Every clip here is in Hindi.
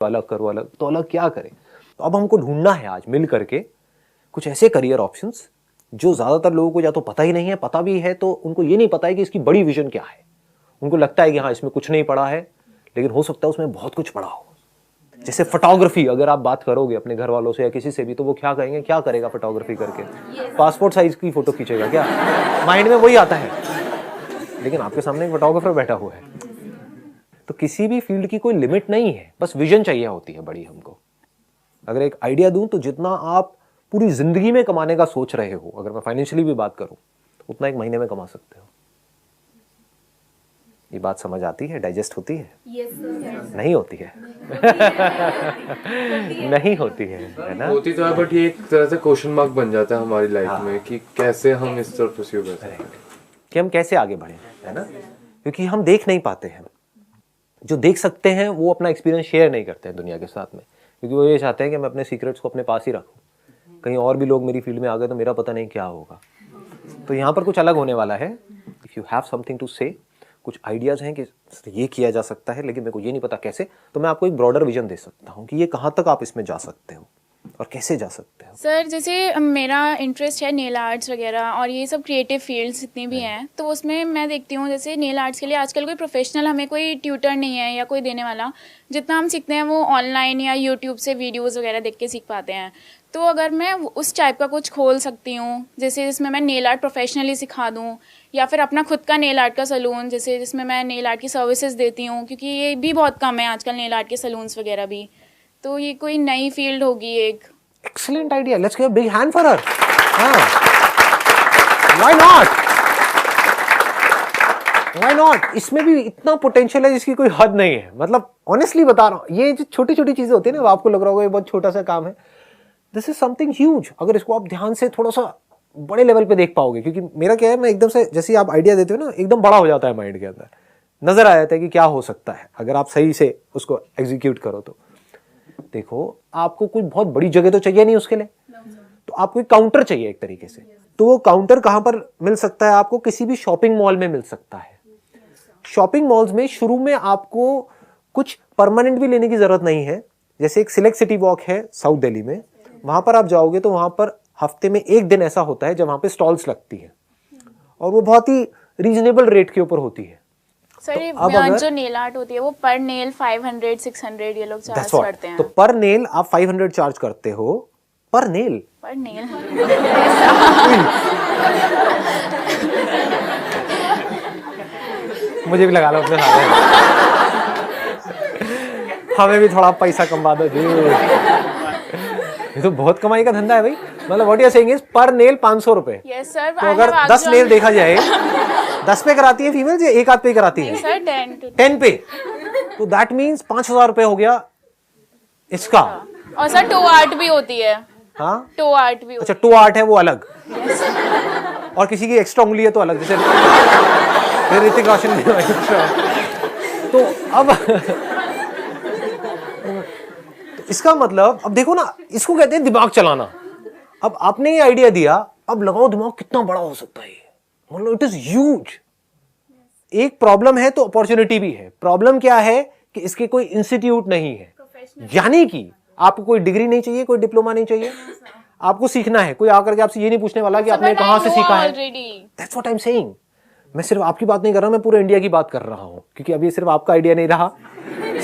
अलग करो, अलग तो अलग क्या करें। तो अब हमको ढूंढना है आज मिल करके कुछ ऐसे करियर ऑप्शंस जो ज्यादातर लोगों को या तो पता ही नहीं है, पता भी है तो उनको ये नहीं पता है कि इसकी बड़ी विजन क्या है। उनको लगता है कि हाँ इसमें कुछ नहीं पड़ा है, लेकिन हो सकता है उसमें बहुत कुछ पड़ा हो। जैसे फोटोग्राफी, अगर आप बात करोगे अपने घर वालों से या किसी से भी, तो वो क्या कहेंगे, क्या करेगा फोटोग्राफी करके, पासपोर्ट साइज की फोटो खींचेगा क्या, माइंड में वही आता है। लेकिन आपके सामने एक फोटोग्राफर बैठा हुआ है। तो किसी भी फील्ड की कोई लिमिट नहीं है, बस विजन चाहिए होती है बड़ी हमको। अगर एक आइडिया दूं तो जितना आप पूरी जिंदगी में कमाने का सोच रहे हो, अगर मैं फाइनेंशियली भी बात करूं, उतना एक महीने में कमा सकते हो। ये बात समझ आती है, डाइजेस्ट होती है? Yes, sir. नहीं होती है। नहीं होती है ना? होती तो है, बट ये एक तरह से क्वेश्चन मार्क बन जाता है हमारी लाइफ में कि कैसे हम इस तरफ परस्यू कर सकते हैं, कि हम कैसे आगे बढ़े, है ना? क्योंकि हम देख नहीं पाते हैं। जो देख सकते हैं वो अपना एक्सपीरियंस शेयर नहीं करते हैं दुनिया के साथ में, क्योंकि वो ये चाहते हैं कि मैं अपने सीक्रेट्स को अपने पास ही रखूं। कहीं और भी लोग मेरी फील्ड में आ गए तो मेरा पता नहीं क्या होगा। तो यहाँ पर कुछ अलग होने वाला है। If you have something to say, कुछ आइडियाज़ हैं कि ये किया जा सकता है, लेकिन मेरे को ये नहीं पता कैसे, तो मैं आपको एक ब्रॉडर विजन दे सकता हूँ कि ये कहाँ तक आप इसमें जा सकते हो और कैसे जा सकते हो। सर जैसे मेरा इंटरेस्ट है नेल आर्ट्स वगैरह और ये सब क्रिएटिव फील्ड्स जितनी भी हैं, तो उसमें मैं देखती हूँ जैसे नेल आर्ट्स के लिए आजकल कोई प्रोफेशनल हमें कोई ट्यूटर नहीं है या कोई देने वाला। जितना हम सीखते हैं वो ऑनलाइन या यूट्यूब से वीडियोस वगैरह देख के सीख पाते हैं। तो अगर मैं उस टाइप का कुछ खोल सकती हूँ जैसे जिसमें मैं नेल आर्ट प्रोफेशनली सिखा दूँ, या फिर अपना खुद का नेल आर्ट का सलून जैसे जिसमें मैं नेल आर्ट की सर्विसेज देती हूँ, क्योंकि ये भी बहुत कम है आजकल नेल आर्ट के सलून्स वगैरह भी। तो ये कोई नई फील्ड होगी एक। Excellent idea. Let's give a big hand for her. हाँ. Why not? Why not? इसमें भी इतना पोटेंशियल है जिसकी कोई हद नहीं है। मतलब ऑनेस्टली बता रहा हूँ, ये जो छोटी छोटी चीजें होती है ना, आपको लग रहा होगा ये बहुत छोटा सा काम है, दिस इज समथिंग ह्यूज। अगर इसको आप ध्यान से थोड़ा सा बड़े लेवल पे देख पाओगे, क्योंकि मेरा क्या है, मैं एकदम से जैसे आप आइडिया देते हो ना, एकदम बड़ा हो जाता है माइंड के अंदर, नजर आ जाता है कि क्या हो सकता है अगर आप सही से उसको एग्जीक्यूट करो। तो देखो, आपको कोई बहुत बड़ी जगह तो चाहिए नहीं उसके लिए, तो आपको एक काउंटर चाहिए एक तरीके से। तो वो काउंटर कहां पर मिल सकता है आपको? किसी भी शॉपिंग मॉल में मिल सकता है। शॉपिंग मॉल्स में शुरू में आपको कुछ परमानेंट भी लेने की जरूरत नहीं है। जैसे एक सिलेक्ट सिटी वॉक है साउथ दिल्ली में, वहां पर आप जाओगे तो वहां पर हफ्ते में एक दिन ऐसा होता है जब वहां पे स्टॉल्स लगती है, और वो बहुत ही रीजनेबल रेट के ऊपर होती है। सर तो ये अब जो नेल आर्ट होती है वो पर नेल 500 600 ये लोग चार्ज करते हैं। तो पर नेल आप 500 चार्ज करते हो, पर नेल। पर नेल मुझे भी लगा लो अपने साथ, हमें भी थोड़ा पैसा कमा दो जी। ये तो बहुत कमाई का धंधा है भाई। मतलब what you are saying is per nail 500 रुपए। Yes sir. तो अगर 10 नेल देखा जाए, 10 पे कराती है फीमेल, या एक आध पे कराती है? सर 10 पे, तो दैट मीन्स 5000 रुपए हो गया इसका। और सर टो आर्ट भी होती है। हाँ, टो आर्ट भी अच्छा, टो आर्ट है वो अलग, और किसी की एक्स्ट्रा उंगली है तो अलग, जैसे ऋतिक रोशन ने एक्स्ट्रा। तो अब तो इसका मतलब, अब देखो ना, इसको कहते हैं दिमाग चलाना। अब आपने ये आइडिया दिया, अब लगाओ दिमाग कितना बड़ा हो सकता है। मतलब इट इज ह्यूज। एक प्रॉब्लम है तो अपॉर्चुनिटी भी है। प्रॉब्लम क्या है कि इसके कोई इंस्टीट्यूट नहीं है, यानी कि आपको कोई डिग्री नहीं चाहिए, कोई डिप्लोमा नहीं चाहिए, आपको सीखना है। कोई आकर के आपसे ये नहीं पूछने वाला कि आपने कहां से सीखा है। That's what I am saying. मैं सिर्फ आपकी बात नहीं कर रहा, मैं पूरे इंडिया की बात कर रहा हूं, क्योंकि अब ये सिर्फ आपका आइडिया नहीं रहा,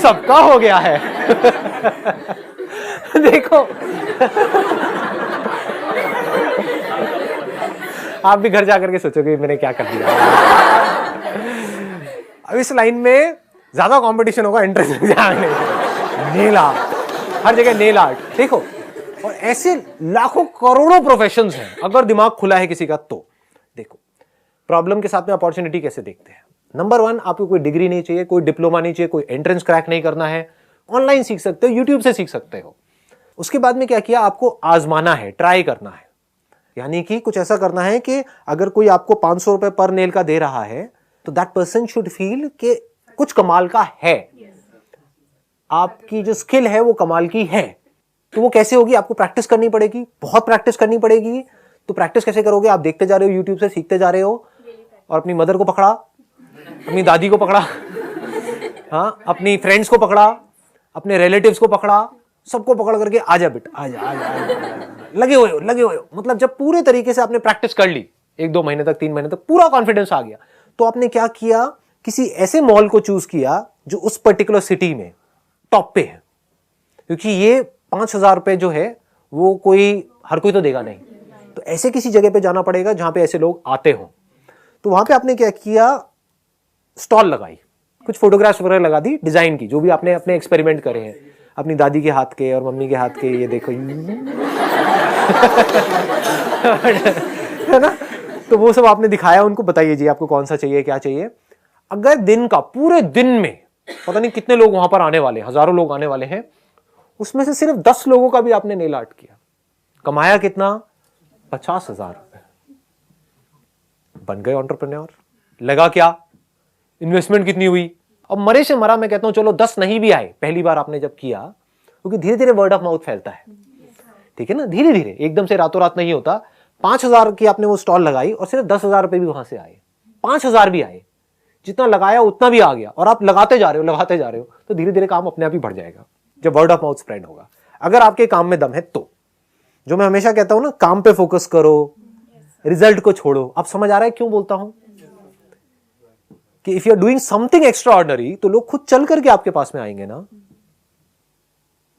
सबका हो गया है। देखो, आप भी घर जाकर के सोचोगे मैंने क्या कर दिया। अब इस लाइन में ज्यादा कंपटीशन होगा एंट्रेंस एग्जाम में। नेल आर्ट, हर जगह नेल आर्ट। देखो, और ऐसे लाखों करोड़ों प्रोफेशंस हैं अगर दिमाग खुला है किसी का तो। देखो, प्रॉब्लम के साथ में अपॉर्चुनिटी कैसे देखते हैं। नंबर 1, आपको कोई डिग्री नहीं चाहिए, कोई डिप्लोमा नहीं चाहिए, कोई एंट्रेंस क्रैक नहीं करना है, ऑनलाइन सीख सकते हो, यूट्यूब से सीख सकते हो। उसके बाद में क्या किया, आपको आजमाना है, ट्राई करना है। यानी कि कुछ ऐसा करना है कि अगर कोई आपको 500 रुपए पर नेल का दे रहा है, तो दैट पर्सन शुड फील कि कुछ कमाल का है, आपकी जो स्किल है वो कमाल की है। तो वो कैसे होगी, आपको प्रैक्टिस करनी पड़ेगी, बहुत प्रैक्टिस करनी पड़ेगी। तो प्रैक्टिस कैसे करोगे, आप देखते जा रहे हो, यूट्यूब से सीखते जा रहे हो, और अपनी मदर को पकड़ा, अपनी दादी को पकड़ा, हाँ, अपनी फ्रेंड्स को पकड़ा, अपने रिलेटिव्स को पकड़ा, सबको पकड़ करके आजा बेटा आजा आजा, आजा। लगे हुए हो। मतलब जब पूरे तरीके से आपने प्रैक्टिस कर ली 1-2 महीने तक, 3 महीने तक पूरा कॉन्फिडेंस आ गया, तो आपने क्या किया, किसी ऐसे मॉल को चूज किया जो उस पर्टिकुलर सिटी में टॉप पे है, क्योंकि ये 5,000 रुपए जो है वो हर कोई तो देगा नहीं, तो ऐसे किसी जगह पे जाना पड़ेगा जहां पे ऐसे लोग आते हों। तो वहां पे आपने क्या किया, स्टॉल लगाई, कुछ फोटोग्राफ्स वगैरह लगा दी डिजाइन की, जो भी आपने अपने एक्सपेरिमेंट करे हैं, अपनी दादी के हाथ के और मम्मी के हाथ के, ये देखो है ना, तो वो सब आपने दिखाया उनको, बताइए जी आपको कौन सा चाहिए, क्या चाहिए। अगर दिन का, पूरे दिन में पता नहीं कितने लोग वहां पर आने वाले, हजारों लोग आने वाले हैं, उसमें से सिर्फ 10 लोगों का भी आपने नेल आर्ट किया, कमाया कितना, 50,000 रुपए, बन गए एंटरप्रेन्योर। लगा क्या, इन्वेस्टमेंट कितनी हुई, अब मरे से मरा मैं कहता हूं चलो 10 नहीं भी आए पहली बार आपने जब किया, क्योंकि धीरे धीरे वर्ड ऑफ माउथ फैलता है, ठीक है ना, धीरे धीरे, एकदम से रातों रात नहीं होता। 5,000 की आपने वो स्टॉल लगाई और सिर्फ 10,000 रुपए भी वहां से आए, 5,000 भी आए, जितना लगाया उतना भी आ गया, और आप लगाते जा रहे हो, तो धीरे धीरे काम अपने आप ही बढ़ जाएगा जब वर्ड ऑफ माउथ स्प्रेड होगा। अगर आपके काम में दम है तो, जो मैं हमेशा कहता हूं ना, काम पे फोकस करो, रिजल्ट को छोड़ो। अब समझ आ रहा है क्यों बोलता हूं कि if you are doing something extraordinary, तो लोग खुद चल करके आपके पास में आएंगे ना।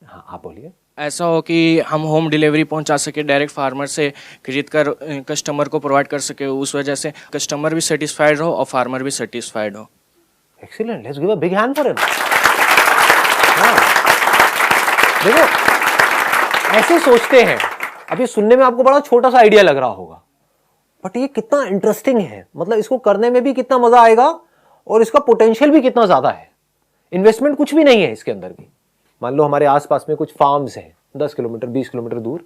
हाँ आप बोलिए। ऐसा हो कि हम होम डिलीवरी पहुंचा सके, डायरेक्ट फार्मर से खरीद कर कस्टमर को प्रोवाइड कर सके, उस वजह से कस्टमर भी सेटिस्फाइड हो और फार्मर भी सेटिस्फाइड हो। Excellent, let's give a big hand for him. देखो ऐसे सोचते हैं, अब ये सुनने में आपको बड़ा छोटा सा आइडिया लग रहा होगा, बट ये कितना इंटरेस्टिंग है, मतलब इसको करने में भी कितना मजा आएगा और इसका पोटेंशियल भी कितना ज्यादा है। इन्वेस्टमेंट कुछ भी नहीं है इसके अंदर भी। मान लो हमारे आसपास में कुछ फार्म्स हैं, 10 किलोमीटर 20 किलोमीटर दूर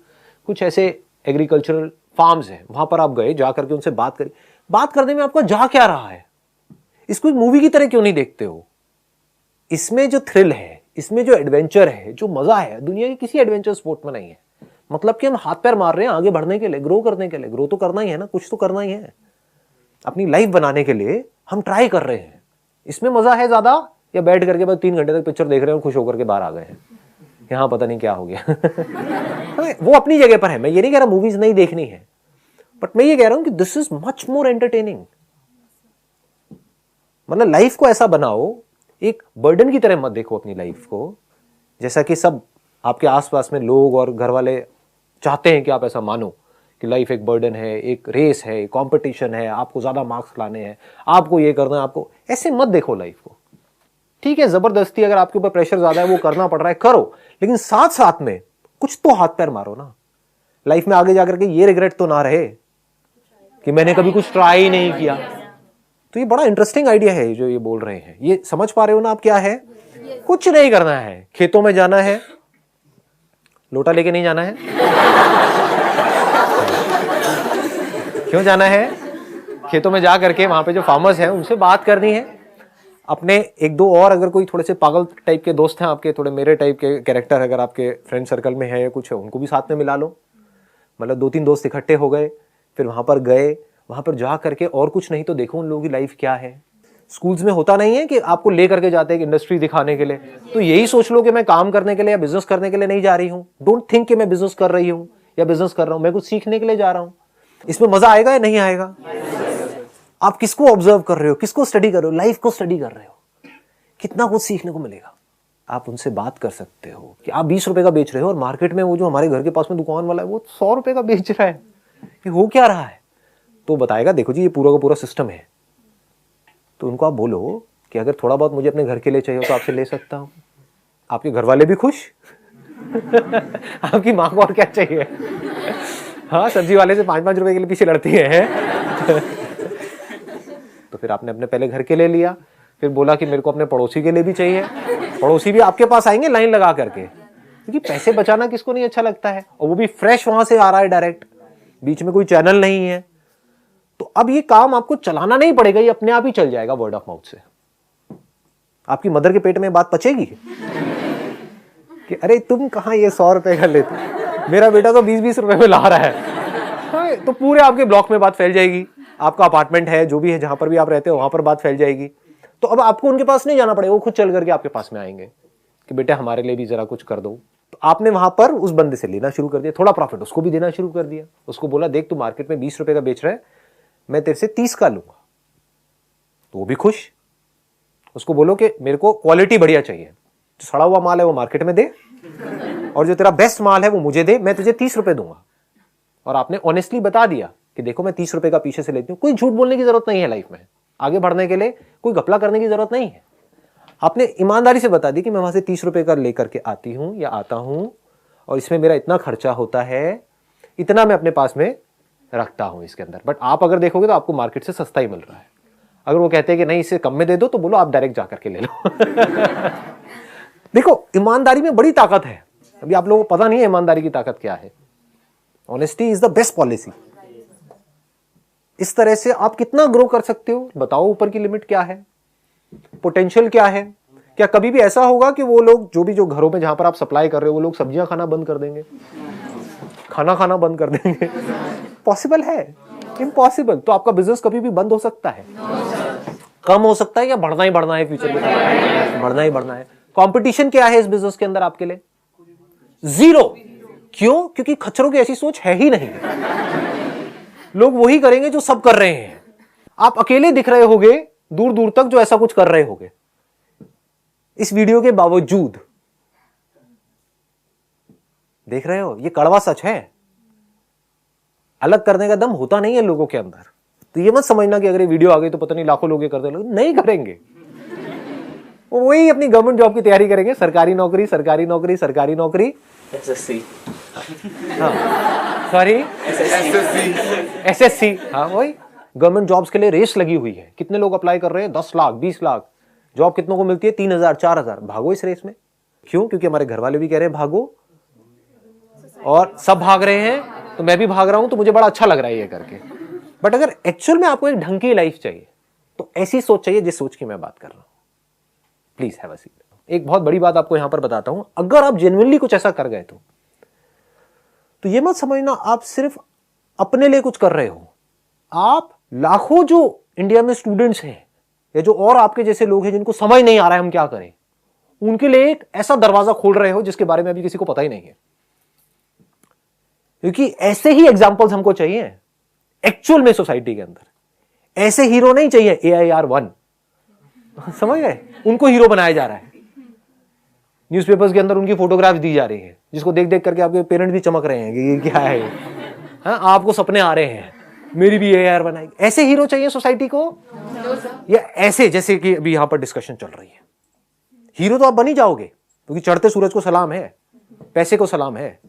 कुछ ऐसे एग्रीकल्चरल फार्म्स हैं, वहां पर आप गए, जा करके उनसे बात करी, बात करने में आपको जा क्या रहा है, इसको एक मूवी की तरह क्यों नहीं देखते हो। इसमें जो थ्रिल है, इसमें जो एडवेंचर है, जो मजा है, दुनिया के किसी एडवेंचर स्पोर्ट में नहीं है। मतलब कि हम हाथ पैर मार रहे हैं आगे बढ़ने के लिए, ग्रो करने के लिए, ग्रो तो करना ही है ना, कुछ तो करना ही है, अपनी लाइफ बनाने के लिए हम ट्राई कर रहे हैं। इसमें मजा है ज्यादा, या बैठ करके बस 3 घंटे तक पिक्चर देख रहे हैं और खुश होकर के बाहर आ गए हैं, यहां पता नहीं क्या हो गया। वो अपनी जगह पर है, मैं ये नहीं कह रहा मूवीज नहीं देखनी है, बट मैं ये कह रहा हूं कि this is much more entertaining. मतलब लाइफ को ऐसा बनाओ, एक बर्डन की तरह मत देखो अपनी लाइफ को, जैसा कि सब आपके आसपास में लोग और घर वाले चाहते हैं कि आप ऐसा मानो कि लाइफ एक बर्डन है, एक रेस है, कंपटीशन है, आपको ज्यादा मार्क्स लाने हैं, आपको ये करना है, आपको ऐसे मत देखो लाइफ को। ठीक है, जबरदस्ती अगर आपके ऊपर प्रेशर ज्यादा है, वो करना पड़ रहा है, करो, लेकिन साथ साथ में कुछ तो हाथ पैर मारो ना। लाइफ में आगे जाकर के ये रिग्रेट तो ना रहे कि मैंने कभी कुछ ट्राई नहीं किया। तो ये बड़ा इंटरेस्टिंग आइडिया है जो ये बोल रहे हैं, ये समझ पा रहे हो ना आप क्या है। कुछ नहीं करना है, खेतों में जाना है, लोटा लेके नहीं जाना है। क्यों जाना है, खेतों में जा करके वहां पे जो फार्मर्स हैं उनसे बात करनी है। अपने 1-2 और अगर कोई थोड़े से पागल टाइप के दोस्त हैं आपके, थोड़े मेरे टाइप के कैरेक्टर अगर आपके फ्रेंड सर्कल में है या कुछ है, उनको भी साथ में मिला लो। मतलब 2-3 दोस्त इकट्ठे हो गए, फिर वहां पर गए, वहां पर जा करके और कुछ नहीं तो देखो उन लोगों की लाइफ क्या है। स्कूल्स में होता नहीं है कि आपको ले करके जाते हैं इंडस्ट्री दिखाने के लिए, तो यही सोच लो कि मैं काम करने के लिए या बिजनेस करने के लिए नहीं जा रही हूँ। डोंट थिंक कि मैं बिजनेस कर रही हूँ या बिजनेस कर रहा हूँ, मैं कुछ सीखने के लिए जा रहा हूँ। इसमें मजा आएगा या नहीं आएगा। आप किसको ऑब्जर्व कर रहे हो, किसको स्टडी कर रहे हो, लाइफ को स्टडी कर रहे हो, कितना कुछ सीखने को मिलेगा। आप उनसे बात कर सकते हो कि आप 20 रुपए का बेच रहे हो और मार्केट में वो जो हमारे घर के पास में दुकान वाला है वो 100 रुपए का बेच रहा है, कि हो क्या रहा है। तो बताएगा देखो जी ये पूरा का पूरा सिस्टम है। तो उनको आप बोलो कि अगर थोड़ा बहुत मुझे अपने घर के लिए चाहिए तो आपसे ले सकता हूं। आपके घर वाले भी खुश। आपकी माँ को और क्या चाहिए। हाँ, सब्जी वाले से 5-5 रुपए के लिए पीछे लड़ती है। तो फिर आपने अपने पहले घर के लिए लिया, फिर बोला कि मेरे को अपने पड़ोसी के लिए भी चाहिए। पड़ोसी भी आपके पास आएंगे लाइन लगा करके, क्योंकि पैसे बचाना किसको नहीं अच्छा लगता है, और वो भी फ्रेश वहां से आ रहा है डायरेक्ट, बीच में कोई चैनल नहीं है। तो अब ये काम आपको चलाना नहीं पड़ेगा, ये अपने आप ही चल जाएगा वर्ड ऑफ माउथ से। आपकी मदर के पेट में बात पचेगी कि अरे तुम कहां ये 100 रुपए का लेते, मेरा बेटा तो 20-20 रुपए में ला रहा है। तो पूरे आपके ब्लॉक में बात फैल जाएगी। आपका अपार्टमेंट है, जो भी है, जहां पर भी आप रहते हो वहां पर बात फैल जाएगी। तो अब आपको उनके पास नहीं जाना पड़ेगा, वो खुद चल करके आपके पास में आएंगे कि बेटे हमारे लिए भी जरा कुछ कर दो, तो आपने वहां पर उस बंदे से लेना शुरू कर दिया, थोड़ा प्रॉफिट उसको भी देना शुरू कर दिया। उसको बोला देख तू मार्केट में 20 रुपए का बेच रहा है, मैं तेरे से 30 का लूंगा, तो वो भी खुश। उसको बोलो कि मेरे को क्वालिटी बढ़िया चाहिए, जो सड़ा हुआ माल है वो मार्केट में दे, और जो तेरा बेस्ट माल है वो मुझे दे, मैं तुझे 30 रुपए दूंगा। और आपने ऑनेस्टली बता दिया कि देखो मैं 30 रुपए का पीछे से लेती हूं। कोई झूठ बोलने की जरूरत नहीं है लाइफ में, आगे बढ़ने के लिए कोई घपला करने की जरूरत नहीं है। आपने ईमानदारी से बता दी कि मैं वहां से 30 रुपए का लेकर के आती हूं या आता हूं, और इसमें मेरा इतना खर्चा होता है, इतना मैं अपने पास में रखता हूं इसके अंदर। बट आप अगर देखोगे तो आपको मार्केट से सस्ता ही मिल रहा है। अगर वो कहते हैं कि नहीं इसे कम में दे दो, तो बोलो आप डायरेक्ट जाकर के ले लो। देखो ईमानदारी में बड़ी ताकत है। अभी आप लोगों को पता नहीं है ईमानदारी की ताकत क्या है। Honesty is the best policy. इस तरह से आप कितना ग्रो कर सकते हो, बताओ ऊपर की लिमिट क्या है, पोटेंशियल क्या है। क्या कभी भी ऐसा होगा कि वो लोग जो घरों में जहां पर आप सप्लाई कर रहे हो वो लोग सब्जियां खाना बंद कर देंगे, खाना खाना बंद कर देंगे? पॉसिबल है? इम्पॉसिबल। तो आपका बिजनेस कभी भी बंद हो सकता है, कम हो सकता है, या बढ़ना ही बढ़ना है फ्यूचर में? बढ़ना ही बढ़ना है। कंपटीशन क्या है इस बिजनेस के अंदर आपके लिए? जीरो। क्यों? क्योंकि खच्चरों की ऐसी सोच है ही नहीं। लोग वही करेंगे जो सब कर रहे हैं। आप अकेले दिख रहे होगे दूर दूर तक जो ऐसा कुछ कर रहे होगे, इस वीडियो के बावजूद। देख रहे हो, ये कड़वा सच है। अलग करने का दम होता नहीं है लोगों के अंदर। तो ये मत समझना कि अगर ये वीडियो आ गई तो पता नहीं लाखों लोग ये करते लोग नहीं करेंगे। वो वही अपनी गवर्नमेंट जॉब की तैयारी करेंगे, सरकारी नौकरी, सरकारी नौकरी, सरकारी नौकरी। एसएससी, सॉरी एसएससी, हाँ वही गवर्नमेंट जॉब्स के लिए रेस लगी हुई है। कितने लोग अप्लाई कर रहे हैं? 10 लाख 20 लाख। जॉब कितनों को मिलती है? 3000 4000। भागो इस रेस में। क्यों? क्योंकि हमारे घर वाले भी कह रहे हैं भागो, और सब भाग रहे हैं तो मैं भी भाग रहा हूं, तो मुझे बड़ा अच्छा लग रहा है ये करके। बट अगर एक्चुअल में आपको एक ढंग की लाइफ चाहिए तो ऐसी सोच चाहिए जिस सोच की मैं बात कर रहा हूं। Please have a seat. एक बहुत बड़ी बात आपको यहां पर बताता हूं, अगर आप जेन्युइनली कुछ ऐसा कर गए तो ये मत समझना आप सिर्फ अपने लिए कुछ कर रहे हो। आप लाखों जो इंडिया में स्टूडेंट्स हैं या जो और आपके जैसे लोग हैं जिनको समझ नहीं आ रहा है हम क्या करें, उनके लिए एक ऐसा दरवाजा खोल रहे हो जिसके बारे में अभी किसी को पता ही नहीं है। क्योंकि ऐसे ही एग्जाम्पल्स हमको चाहिए एक्चुअल में सोसाइटी के अंदर। ऐसे हीरो नहीं चाहिए AIR1, समझ गए? उनको हीरो बनाया जा रहा है। न्यूज़पेपर्स के अंदर उनकी फोटोग्राफ दी जा रही है, जिसको देख देख करके आपके पेरेंट्स भी चमक रहे हैं कि ये क्या है। हाँ, आपको सपने आ रहे हैं मेरी भी AIR बनाएगी। ऐसे हीरो चाहिए सोसाइटी को, या ऐसे जैसे कि अभी यहां पर डिस्कशन चल रही है? हीरो तो आप बन ही जाओगे, क्योंकि चढ़ते सूरज को सलाम है, पैसे को सलाम है।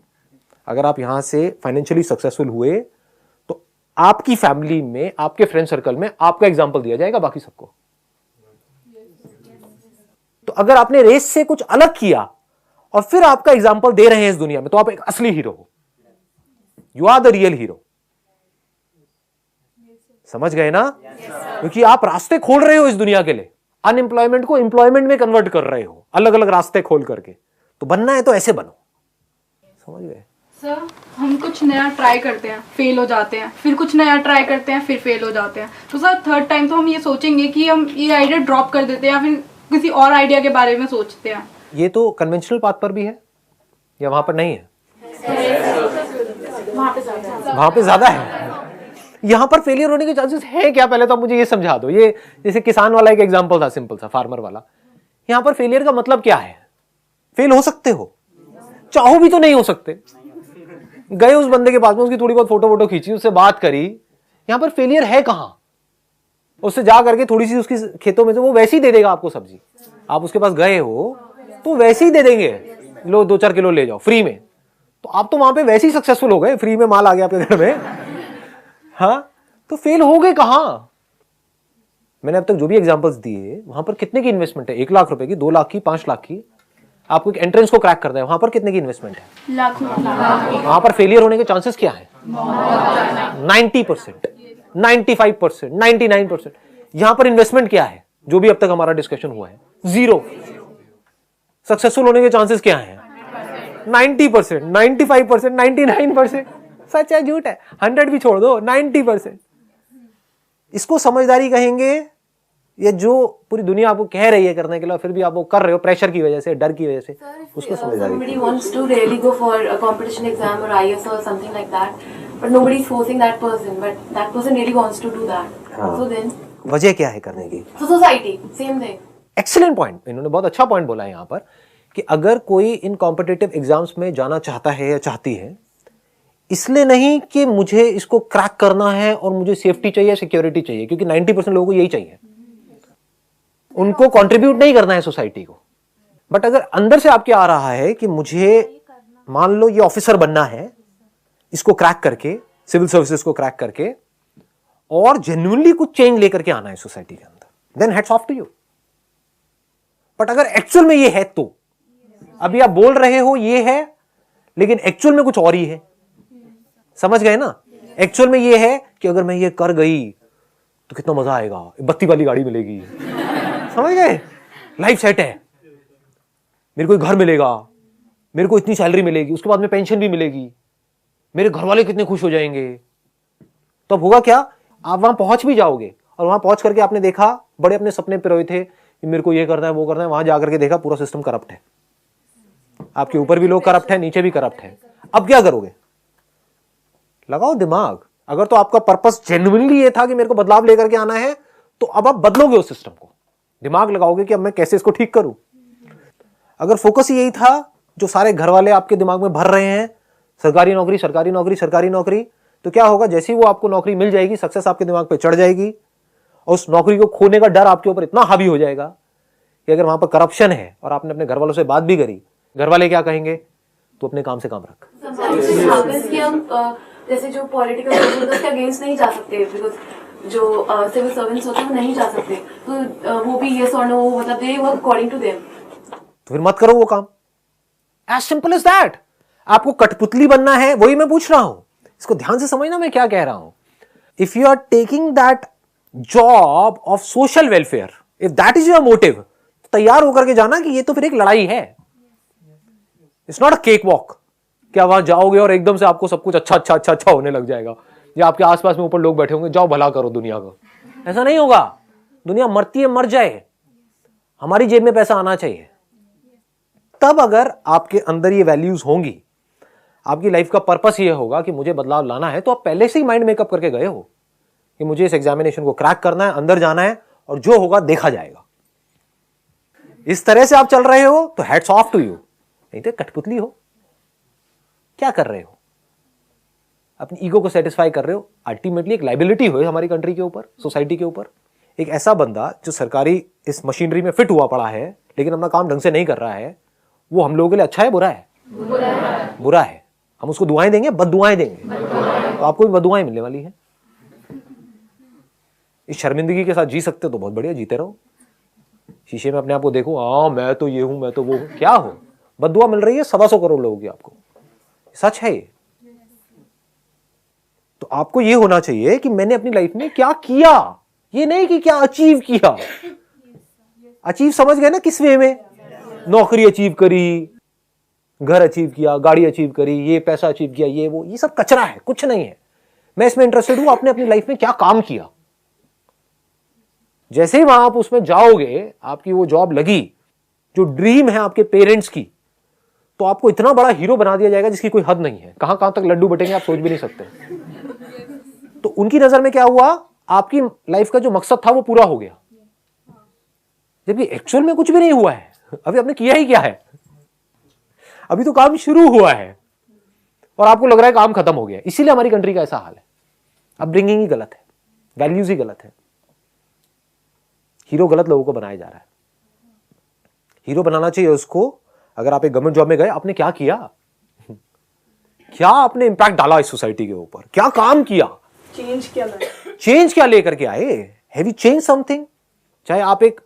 अगर आप यहां से फाइनेंशियली सक्सेसफुल हुए तो आपकी फैमिली में, आपके फ्रेंड सर्कल में आपका एग्जाम्पल दिया जाएगा बाकी सबको। तो अगर आपने रेस से कुछ अलग किया और फिर आपका एग्जाम्पल दे रहे हैं इस दुनिया में, तो आप एक असली हीरो हो। You are the real hero. समझ गए ना? क्योंकि आप रास्ते खोल रहे हो इस दुनिया के लिए, अनएम्प्लॉयमेंट को एम्प्लॉयमेंट में कन्वर्ट कर रहे हो, अलग अलग रास्ते खोल करके। तो बनना है तो ऐसे बनो। समझ गए? सर, हम कुछ नया ट्राई करते हैं, फेल हो जाते हैं, फिर कुछ नया ट्राई करते हैं, फिर फेल हो जाते हैं। तो सर थर्ड टाइम तो हम ये सोचेंगे कि हम ये आइडिया ड्रॉप कर देते हैं या फिर किसी और आइडिया के बारे में सोचते हैं। ये तो कन्वेंशनल पाथ पर भी है या वहां पर नहीं है? वहां पे ज्यादा है। यहां पर फेलियर होने के चांसेस है क्या? पहले तो आप मुझे ये समझा दो। ये जैसे किसान वाला एक एग्जांपल था, सिंपल सा फार्मर वाला। यहां पर फेलियर का मतलब क्या है? फेल हो सकते हो, चाहो भी तो नहीं हो सकते। गए उस बंदे के पास में, उसकी थोड़ी बहुत फोटो खींची, उससे बात करी, यहां पर फेलियर है कहां? उससे जा करके थोड़ी सी उसकी खेतों में से वो वैसे ही दे देगा आपको सब्जी। आप उसके पास गए हो तो वैसे ही दे देंगे, लो 2-4 किलो ले जाओ फ्री में। तो आप तो वहां पे वैसे ही सक्सेसफुल हो गए, फ्री में माल आ गया आपके घर में। हाँ, तो फेल हो गए कहां? मैंने अब तक जो भी एग्जांपल्स दिए, वहां पर कितने की इन्वेस्टमेंट है? 1 लाख रुपए की, 2 लाख की, 5 लाख की। आपको एक एंट्रेंस को क्रैक करना है, वहां पर कितने की इन्वेस्टमेंट है? लाखों। वहां पर फेलियर होने के चांसेस क्या है? 90%, 95%, 99%। यहां पर इन्वेस्टमेंट क्या है? जो भी अब तक हमारा डिस्कशन हुआ है, 0। सक्सेसफुल होने के चांसेस क्या है? 90%, 95%, 99%। सच है झूठ है? 100 भी छोड़ दो, 90%। इसको समझदारी कहेंगे ये जो पूरी दुनिया आपको कह रही है करने के लिए, फिर भी आप वो कर रहे हो प्रेशर की वजह से, डर की वजह से, उसको समझदारी। Somebody wants to really go for a competition exam or IS or something like that, but nobody is forcing that person, but that person really wants to do that. So then, वजह क्या है करने की? so society, same thing. Excellent point, इन्होंने बहुत अच्छा पॉइंट बोला है यहाँ पर कि अगर कोई इन कॉम्पिटिटिव एग्जाम्स में जाना चाहता है या चाहती है, इसलिए नहीं कि मुझे इसको क्रैक करना है और मुझे सेफ्टी चाहिए, सिक्योरिटी चाहिए, क्योंकि 90% लोगों को यही चाहिए, उनको कंट्रीब्यूट नहीं करना है सोसाइटी को। बट अगर अंदर से आपके आ रहा है कि मुझे मान लो ये ऑफिसर बनना है, इसको क्रैक करके, सिविल सर्विसेज को क्रैक करके, और जेन्युइनली कुछ चेंज लेकर के आना है सोसाइटी के अंदर, then hats off to you. But अगर एक्चुअल में ये है, तो अभी आप बोल रहे हो ये है, लेकिन एक्चुअल में कुछ और ही है, समझ गए ना? एक्चुअल में ये है कि अगर मैं ये कर गई तो कितना मजा आएगा, बत्ती वाली गाड़ी मिलेगी, समझ गए? लाइफ सेट है, मेरे को घर मिलेगा, मेरे को इतनी सैलरी मिलेगी, उसके बाद में पेंशन भी मिलेगी, मेरे घर वाले कितने खुश हो जाएंगे। तो अब होगा क्या, आप वहां पहुंच भी जाओगे और वहां पहुंच करके आपने देखा, बड़े अपने सपने पिरोए थे कि मेरे को ये करना है वो करना है, वहां जाकर के देखा पूरा सिस्टम करप्ट है, आपके ऊपर भी लोग करप्ट है, नीचे भी करप्ट है। अब क्या करोगे? लगाओ दिमाग। अगर तो आपका पर्पस जेन्युइनली ये था कि मेरे को बदलाव लेकर के आना है, तो अब आप बदलोगे उस सिस्टम को, दिमाग लगाओगे कि अब मैं कैसे इसको ठीक करूं। अगर फोकस ही यही था जो सारे घर वाले आपके दिमाग में भर रहे हैं, सरकारी नौकरी सरकारी नौकरी सरकारी नौकरी, तो क्या होगा, जैसे ही वो आपको नौकरी मिल जाएगी, सक्सेस आपके दिमाग पे चढ़ जाएगी और उस नौकरी को खोने का डर आपके ऊपर इतना हावी हो जाएगा कि अगर वहां पर करप्शन है और आपने अपने घर वालों से बात भी करी, घर वाले क्या कहेंगे, तो अपने काम से काम रख। Sometimes it happens कि हम जैसे जो पॉलिटिकल उसके अगेंस्ट नहीं जा सकते, बिकॉज जो सिविल सर्वेंट्स होते हैं वो नहीं जा सकते, तो वो भी येस और नो, मतलब they work according to them. तो फिर मत करो वो काम, एज सिंपल एज दैट। आपको कठपुतली बनना है, वही मैं पूछ रहा हूं, इसको ध्यान से समझना मैं क्या कह रहा हूं। If you are taking that job of social welfare, if that is your motive, तैयार होकर के जाना कि ये तो फिर एक लड़ाई है, it's not a cake walk. क्या वहां जाओगे और एकदम से आपको सब कुछ अच्छा अच्छा अच्छा अच्छा होने लग जाएगा, या आपके आसपास में ऊपर लोग बैठे होंगे, जाओ भला करो दुनिया का। ऐसा नहीं होगा। दुनिया मरती है, मर जाए, हमारी जेब में पैसा आना चाहिए। तब अगर आपके अंदर ये वैल्यूज होंगी, आपकी लाइफ का पर्पस ये होगा कि मुझे बदलाव लाना है, तो आप पहले से ही माइंड मेकअप करके गए हो कि मुझे इस एग्जामिनेशन को क्रैक करना है, अंदर जाना है, और जो होगा देखा जाएगा। इस तरह से आप चल रहे हो तो हैट्स ऑफ टू यू। नहीं तो कठपुतली हो, क्या कर रहे हो, अपनी ईगो को सेटिस्फाई कर रहे हो, अल्टीमेटली एक लाइबिलिटी हो हमारी कंट्री के ऊपर, सोसाइटी के ऊपर। एक ऐसा बंदा जो सरकारी इस मशीनरी में फिट हुआ पड़ा है लेकिन अपना काम ढंग से नहीं कर रहा है, वो हम लोगों के लिए अच्छा है बुरा है? बुरा है। हम उसको दुआएं देंगे, बददुआएं देंगे, तो आपको भी बददुआएं मिलने वाली है। इस शर्मिंदगी के साथ जी सकते हो तो बहुत बढ़िया, जीते रहो। शीशे में अपने आप को देखो, हाँ मैं तो ये हूं, मैं तो वो हूं, क्या हो, बददुआ मिल रही है 125 करोड़ लोगों की आपको, सच है ये। तो आपको ये होना चाहिए कि मैंने अपनी लाइफ में क्या किया, ये नहीं कि क्या अचीव किया। अचीव समझ गए ना किस वे में? नौकरी अचीव करी, घर अचीव किया, गाड़ी अचीव करी, ये पैसा अचीव किया, ये वो, ये सब कचरा है, कुछ नहीं है। मैं इसमें इंटरेस्टेड हूं आपने अपनी लाइफ में क्या काम किया। जैसे ही वहां आप उसमें जाओगे, आपकी वो जॉब लगी जो ड्रीम है आपके पेरेंट्स की, तो आपको इतना बड़ा हीरो बना दिया जाएगा जिसकी कोई हद नहीं है। कहां कहां तक लड्डू बटेंगे आप सोच भी नहीं सकते। तो उनकी नजर में क्या हुआ, आपकी लाइफ का जो मकसद था वो पूरा हो गया, जबकि एक्चुअल में कुछ भी नहीं हुआ है। अभी आपने किया ही क्या है, अभी तो काम शुरू हुआ है और आपको लग रहा है काम खत्म हो गया। इसीलिए हमारी कंट्री का ऐसा हाल है। अपब्रिंगिंग ही गलत है, वैल्यूज ही गलत है, हीरो गलत लोगों को बनाया जा रहा है। हीरो बनाना चाहिए उसको, अगर आप एक गवर्नमेंट जॉब में गए, आपने क्या किया, क्या आपने इंपैक्ट डाला इस सोसाइटी के ऊपर, क्या काम किया, चेंज क्या लेकर के आए, हैव यू चेंज समथिंग। चाहे आप एक,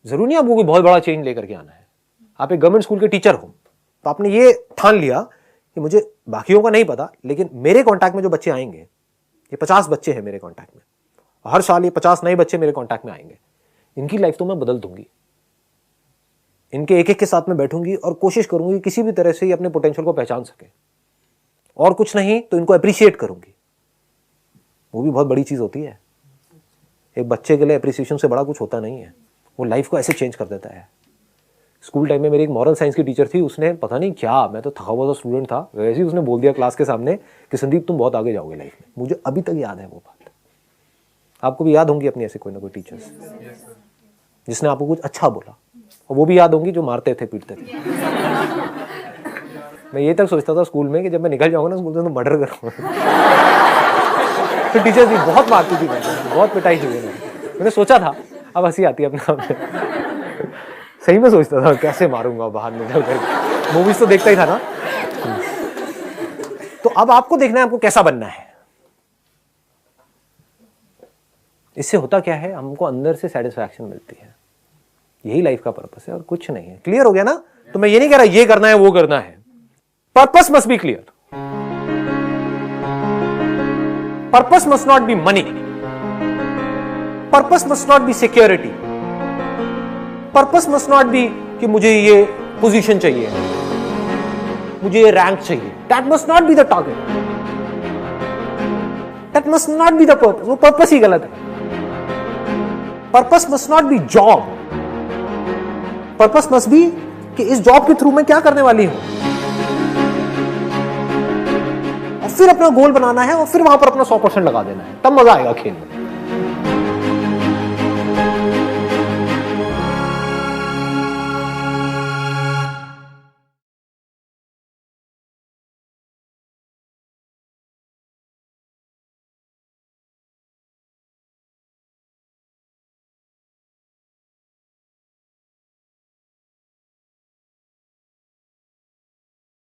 जरूरी नहीं आपको कोई बहुत बड़ा चेंज लेकर के आना है। आप एक गवर्नमेंट स्कूल के टीचर हो, तो आपने ये ठान लिया कि मुझे बाकियों का नहीं पता, लेकिन मेरे कॉन्टैक्ट में जो बच्चे आएंगे, ये 50 बच्चे हैं मेरे कॉन्टैक्ट में, हर साल ये 50 नए बच्चे मेरे कॉन्टैक्ट में आएंगे, इनकी लाइफ तो मैं बदल दूंगी। इनके एक एक के साथ में बैठूंगी और कोशिश करूंगी किसी भी तरह से ये अपने पोटेंशियल को पहचान सके, और कुछ नहीं तो इनको अप्रिशिएट करूंगी। वो भी बहुत बड़ी चीज होती है। एक बच्चे के लिए अप्रिसिएशन से बड़ा कुछ होता नहीं है, वो लाइफ को ऐसे चेंज कर देता है। स्कूल टाइम में मेरी एक मॉरल साइंस की टीचर थी, उसने पता नहीं क्या, मैं तो थका हुआ सा स्टूडेंट था, वैसे ही उसने बोल दिया क्लास के सामने कि संदीप तुम बहुत आगे जाओगे लाइफ में। मुझे अभी तक याद है वो बात। आपको भी याद होंगी अपनी ऐसे कोई ना कोई टीचर्स जिसने आपको कुछ अच्छा बोला, और वो भी याद होंगी जो मारते थे पीटते थे। मैं ये तक सोचता था स्कूल में कि जब मैं निकल जाऊंगा ना स्कूल से तो मर्डर करूंगा। तो टीचर्स भी बहुत मारती थी, बहुत पिटाई थी मैंने सोचा था, अब हंसी आती है अपने आप में। सही में सोचता था कैसे मारूंगा बाहर निकल कर, मूवीज तो देखता ही था ना। तो अब आपको देखना है आपको कैसा बनना है। इससे होता क्या है, हमको अंदर से सेटिस्फैक्शन मिलती है, यही लाइफ का पर्पस है और कुछ नहीं है। क्लियर हो गया ना? तो मैं ये नहीं कह रहा ये करना है वो करना है, purpose must be clear. Purpose must not be money, purpose must not be security, purpose must not be कि मुझे ये पोजीशन चाहिए, मुझे ये रैंक चाहिए। That must not be the target, that must not be the purpose. वो पर्पस ही गलत है। Purpose must not be job, purpose must be कि इस जॉब के थ्रू मैं क्या करने वाली हूं, और फिर अपना गोल बनाना है और फिर वहां पर अपना 100% लगा देना है, तब मजा आएगा खेल में।